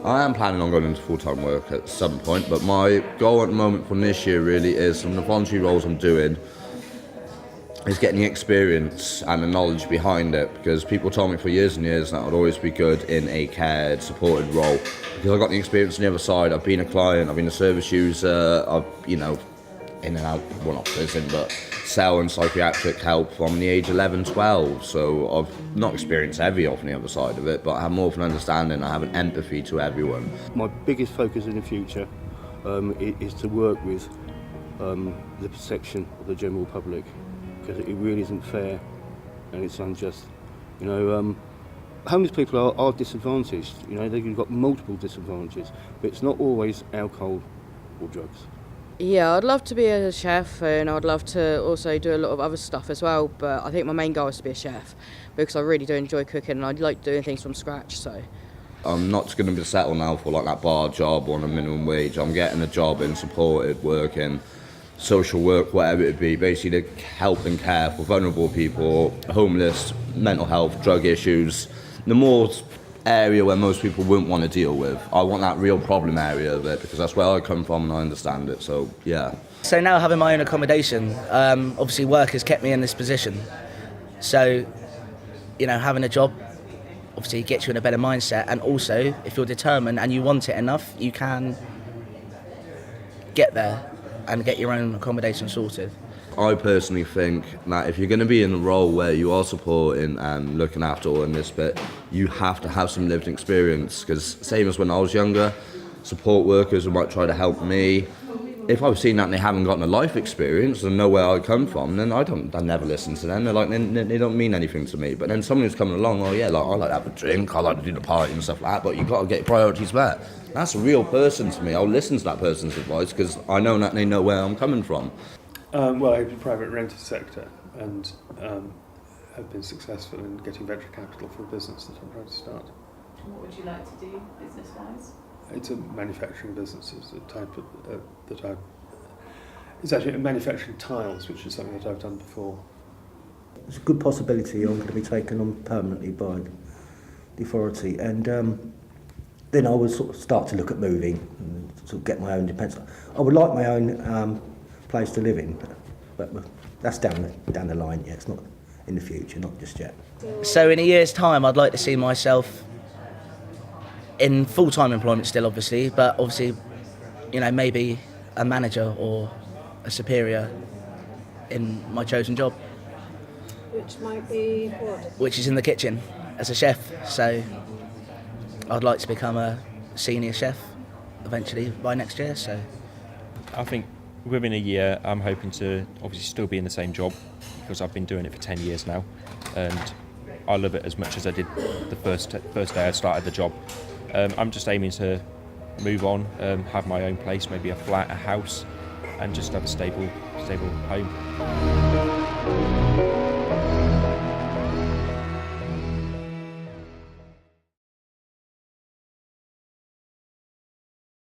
I am planning on going into full-time work at some point, but my goal at the moment for this year really is, from the voluntary roles I'm doing, is getting the experience and the knowledge behind it, because people told me for years and years that I'd always be good in a cared, supported role, because I've got the experience on the other side. I've been a client, I've been a service user, I've, in and out, well, not prison, but cell and psychiatric help from the age 11, 12. So I've not experienced every on the other side of it, but I have more of an understanding, I have an empathy to everyone. My biggest focus in the future is to work with the section of the general public, because it really isn't fair and it's unjust. Homeless people are disadvantaged. They've got multiple disadvantages, but it's not always alcohol or drugs. Yeah, I'd love to be a chef, and I'd love to also do a lot of other stuff as well, but I think my main goal is to be a chef, because I really do enjoy cooking and I like doing things from scratch. So I'm not going to be settled now for like that bar job on a minimum wage. I'm getting a job in supported work, in social work, whatever it be, basically to help and care for vulnerable people, homeless, mental health, drug issues, the more area where most people wouldn't want to deal with. I want that real problem area of it, because that's where I come from and I understand it, so yeah. So now having my own accommodation, obviously work has kept me in this position. So, having a job obviously gets you in a better mindset, and also if you're determined and you want it enough, you can get there and get your own accommodation sorted. I personally think that if you're going to be in a role where you are supporting and looking after all in this bit, you have to have some lived experience, because same as when I was younger, support workers who might try to help me, if I've seen that and they haven't gotten a life experience and know where I come from, then I never listen to them. They're like, they don't mean anything to me. But then someone who's coming along, I like to have a drink, I like to do the party and stuff like that, but you've got to get priorities met. That's a real person to me. I'll listen to that person's advice, because I know that they know where I'm coming from. Well, I have the private rented sector and have been successful in getting venture capital for a business that I'm trying to start. What would you like to do business-wise? It's a manufacturing business. It's a type of, it's actually manufacturing tiles, which is something that I've done before. There's a good possibility I'm going to be taken on permanently by the authority, and then I would sort of start to look at moving and sort of get my own independence. I would like my own place to live in, but that's down the line. Yeah, it's not in the future, not just yet. So in a year's time, I'd like to see myself in full-time employment still, obviously, but obviously, maybe a manager or a superior in my chosen job. Which might be what? Which is in the kitchen as a chef. So I'd like to become a senior chef eventually by next year. So I think within a year, I'm hoping to obviously still be in the same job, because I've been doing it for 10 years now, and I love it as much as I did the first day I started the job. I'm just aiming to move on, have my own place, maybe a flat, a house, and just have a stable home.